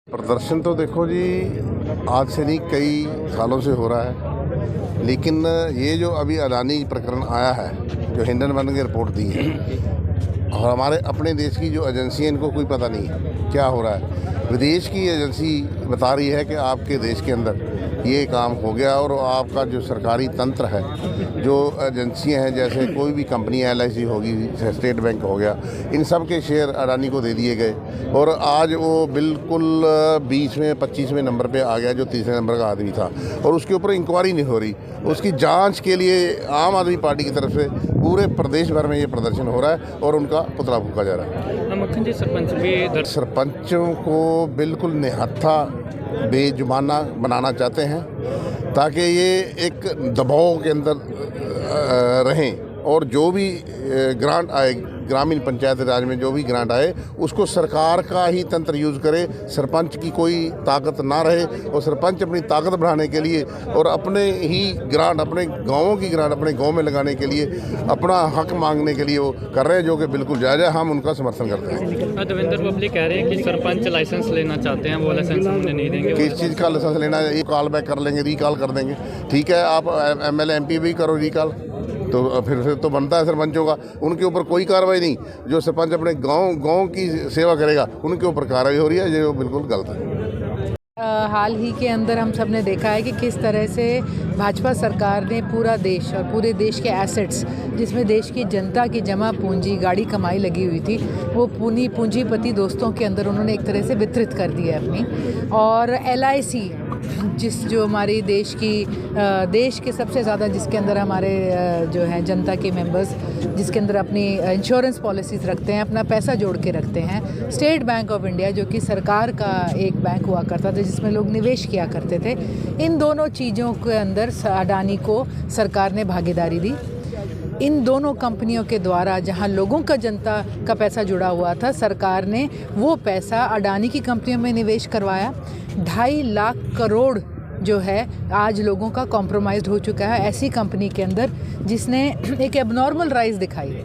प्रदर्शन तो देखो जी, आज से नहीं कई सालों से हो रहा है। लेकिन ये जो अभी अडानी प्रकरण आया है, जो हिंडनबर्ग ने रिपोर्ट दी है, और हमारे अपने देश की जो एजेंसी है, इनको कोई पता नहीं है क्या हो रहा है। विदेश की एजेंसी बता रही है कि आपके देश के अंदर ये काम हो गया, और आपका जो सरकारी तंत्र है, जो एजेंसियां हैं, जैसे कोई भी कंपनी LIC होगी, स्टेट बैंक हो गया, इन सब के शेयर अडानी को दे दिए गए। और आज वो बिल्कुल 20वें 25वें नंबर पे आ गया, जो तीसरे नंबर का आदमी था, और उसके ऊपर इंक्वायरी नहीं हो रही। उसकी जांच के लिए आम आदमी पार्टी की तरफ से पूरे प्रदेश भर में ये प्रदर्शन हो रहा है और उनका पुतला फूंका जा रहा है। मक्खन जी, सरपंचों को बिल्कुल निहत्था बेजुबाना बनाना चाहते हैं, ताकि ये एक दबाव के अंदर रहें, और जो भी ग्रांट आए, ग्रामीण पंचायत राज में जो भी ग्रांट आए, उसको सरकार का ही तंत्र यूज़ करे, सरपंच की कोई ताकत ना रहे, और सरपंच अपनी ताकत बढ़ाने के लिए और अपने ही ग्रांट, अपने गाँवों की ग्रांट अपने गाँव में लगाने के लिए, अपना हक मांगने के लिए वो कर रहे हैं, जो कि बिल्कुल जायज़ है। हम उनका समर्थन करते हैं। देवेंद्र पब्लिक कह रहे हैं कि सरपंच लाइसेंस लेना चाहते हैं, वो लाइसेंस हमने नहीं देंगे। किस चीज़ का लाइसेंस लेना है? ये कॉल बैक कर लेंगे, रिकॉल कर देंगे। ठीक है, आप MLA MP भी करो रिकॉल, तो फिर तो बनता है सरपंचों का। उनके ऊपर कोई कार्रवाई नहीं। जो सरपंच अपने गांव की सेवा करेगा, उनके ऊपर कार्रवाई हो रही है, जो बिल्कुल गलत है। हाल ही के अंदर हम सब ने देखा है कि किस तरह से भाजपा सरकार ने पूरा देश और पूरे देश के एसेट्स, जिसमें देश की जनता की जमा पूंजी, गाड़ी कमाई लगी हुई थी, वो पूंजीपति दोस्तों के अंदर उन्होंने एक तरह से वितरित कर दी है अपनी। और LIC, जो हमारी देश के सबसे ज़्यादा, जिसके अंदर हमारे जो है जनता के मेंबर्स, जिसके अंदर अपनी इंश्योरेंस पॉलिसीज़ रखते हैं, अपना पैसा जोड़ के रखते हैं। स्टेट बैंक ऑफ इंडिया, जो कि सरकार का एक बैंक हुआ करता था, जिसमें लोग निवेश किया करते थे, इन दोनों चीज़ों के अंदर अडानी को सरकार ने भागीदारी दी। इन दोनों कंपनियों के द्वारा जहां लोगों का, जनता का पैसा जुड़ा हुआ था, सरकार ने वो पैसा अडानी की कंपनियों में निवेश करवाया। 2.5 लाख करोड़ जो है आज लोगों का कॉम्प्रोमाइज़ हो चुका है ऐसी कंपनी के अंदर, जिसने एक एबनॉर्मल राइज दिखाई।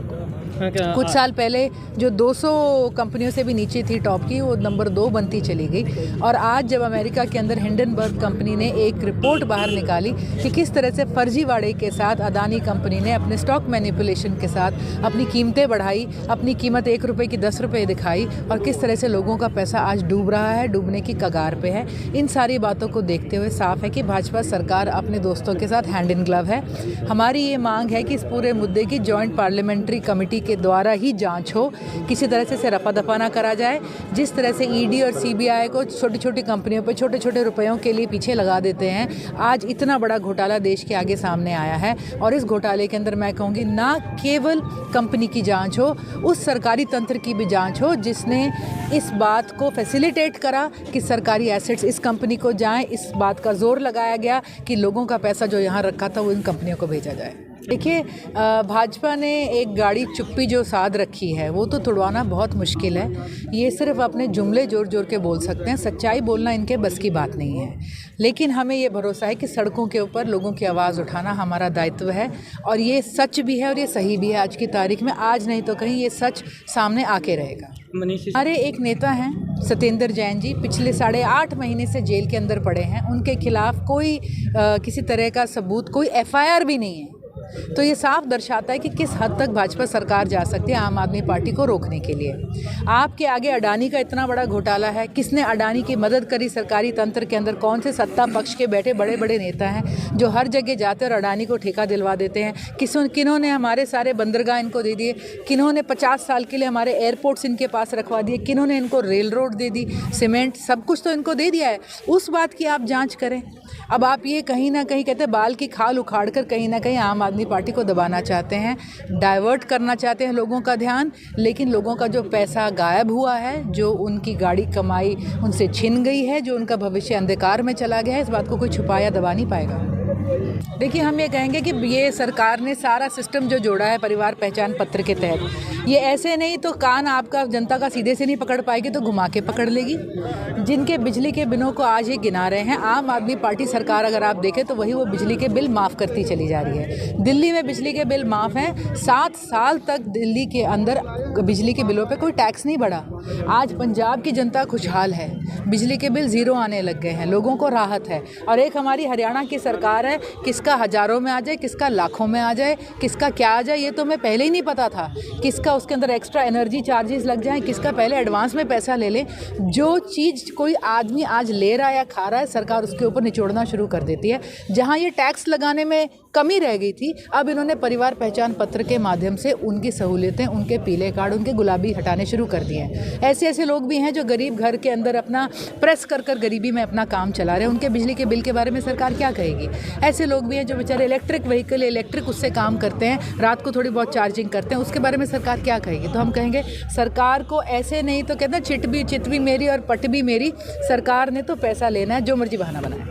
कुछ साल पहले जो 200 कंपनियों से भी नीचे थी टॉप की, वो नंबर 2 बनती चली गई। और आज जब अमेरिका के अंदर हिंडनबर्ग कंपनी ने एक रिपोर्ट बाहर निकाली कि किस तरह से फर्जीवाड़े के साथ अडानी कंपनी ने अपने स्टॉक मैनिपुलेशन के साथ अपनी कीमतें बढ़ाई, अपनी कीमत 1 रुपये की 10 रुपये दिखाई, और किस तरह से लोगों का पैसा आज डूब रहा है, डूबने की कगार पे है। इन सारी बातों को देखते हुए साफ है कि भाजपा सरकार अपने दोस्तों के साथ हैंड इन ग्लव है। हमारी ये मांग है कि इस पूरे मुद्दे की जॉइंट पार्लियामेंट्री कमेटी के द्वारा ही जांच हो, किसी तरह से इसे रफा दफा ना करा जाए। जिस तरह से ED और CBI को छोटी छोटी कंपनियों पर छोटे छोटे रुपयों के लिए पीछे लगा देते हैं, आज इतना बड़ा घोटाला देश के आगे सामने आया है। और इस घोटाले के अंदर मैं कहूँगी, ना केवल कंपनी की जांच हो, उस सरकारी तंत्र की भी जांच हो जिसने इस बात को फैसिलिटेट करा कि सरकारी एसेट्स इस कंपनी को जाएं। इस बात का जोर लगाया गया कि लोगों का पैसा जो यहाँ रखा था वो इन कंपनियों को भेजा जाए। देखिए, भाजपा ने एक गाढ़ी चुप्पी जो साध रखी है, वो तो तुड़वाना बहुत मुश्किल है। ये सिर्फ अपने जुमले जोर जोर के बोल सकते हैं, सच्चाई बोलना इनके बस की बात नहीं है। लेकिन हमें ये भरोसा है कि सड़कों के ऊपर लोगों की आवाज़ उठाना हमारा दायित्व है, और ये सच भी है और ये सही भी है। आज की तारीख में, आज नहीं तो कहीं, ये सच सामने आके रहेगा। हमारे एक नेता हैं सत्येंद्र जैन जी, पिछले 8.5 महीने से जेल के अंदर पड़े हैं। उनके खिलाफ कोई किसी तरह का सबूत, कोई FIR भी नहीं है। तो ये साफ दर्शाता है कि किस हद तक भाजपा सरकार जा सकती है आम आदमी पार्टी को रोकने के लिए। आपके आगे अडानी का इतना बड़ा घोटाला है, किसने अडानी की मदद करी सरकारी तंत्र के अंदर? कौन से सत्ता पक्ष के बैठे बड़े बड़े नेता हैं जो हर जगह जाते हैं और अडानी को ठेका दिलवा देते हैं? किन्होंने हमारे सारे बंदरगाह इनको दे दिए? किन्होंने 50 साल के लिए हमारे एयरपोर्ट्स इनके पास रखवा दिए? किन्होंने इनको रेल रोड दे दी, सीमेंट, सब कुछ तो इनको दे दिया है। उस बात की आप जाँच करें। अब आप ये कहीं ना कहीं कहते हैं बाल की खाल उखाड़ कर कहीं ना कहीं आम आदमी पार्टी को दबाना चाहते हैं, डाइवर्ट करना चाहते हैं लोगों का ध्यान। लेकिन लोगों का जो पैसा गायब हुआ है, जो उनकी गाड़ी कमाई उनसे छिन गई है, जो उनका भविष्य अंधकार में चला गया है, इस बात को कोई छुपाया दबा नहीं पाएगा। देखिए, हम ये कहेंगे कि ये सरकार ने सारा सिस्टम जो जोड़ा है परिवार पहचान पत्र के तहत, ये ऐसे नहीं तो कान आपका जनता का सीधे से नहीं पकड़ पाएगी तो घुमा के पकड़ लेगी। जिनके बिजली के बिलों को आज ये गिना रहे हैं, आम आदमी पार्टी सरकार अगर आप देखें तो वही वो बिजली के बिल माफ़ करती चली जा रही है। दिल्ली में बिजली के बिल माफ़ हैं, 7 साल तक दिल्ली के अंदर बिजली के बिलों पे कोई टैक्स नहीं बढ़ा। आज पंजाब की जनता खुशहाल है, बिजली के बिल ज़ीरो आने लग गए हैं, लोगों को राहत है। और एक हमारी हरियाणा की सरकार है, किसका हज़ारों में आ जाए, किसका लाखों में आ जाए, किसका क्या आ जाए ये तो मैं पहले ही नहीं पता था। किसका उसके अंदर एक्स्ट्रा एनर्जी चार्जेस लग जाए, किसका पहले एडवांस में पैसा ले लें। जो चीज़ कोई आदमी आज ले रहा है या खा रहा है, सरकार उसके ऊपर निचोड़ना शुरू कर देती है। जहाँ ये टैक्स लगाने में कमी रह गई थी, अब इन्होंने परिवार पहचान पत्र के माध्यम से उनकी सहूलियतें, उनके पीले कार्ड, उनके गुलाबी हटाने शुरू कर दिए हैं। ऐसे ऐसे लोग भी हैं जो गरीब घर के अंदर अपना प्रेस कर कर गरीबी में अपना काम चला रहे हैं। उनके बिजली के बिल के बारे में सरकार क्या कहेगी? ऐसे लोग भी हैं जो बेचारे इलेक्ट्रिक व्हीकल, इलेक्ट्रिक उससे काम करते हैं, रात को थोड़ी बहुत चार्जिंग करते हैं, उसके बारे में सरकार क्या कहेगी? तो हम कहेंगे सरकार को ऐसे नहीं तो कहते हैं चिट भी मेरी और पट भी मेरी। सरकार ने तो पैसा लेना है, जो मर्जी बहाना बनाए।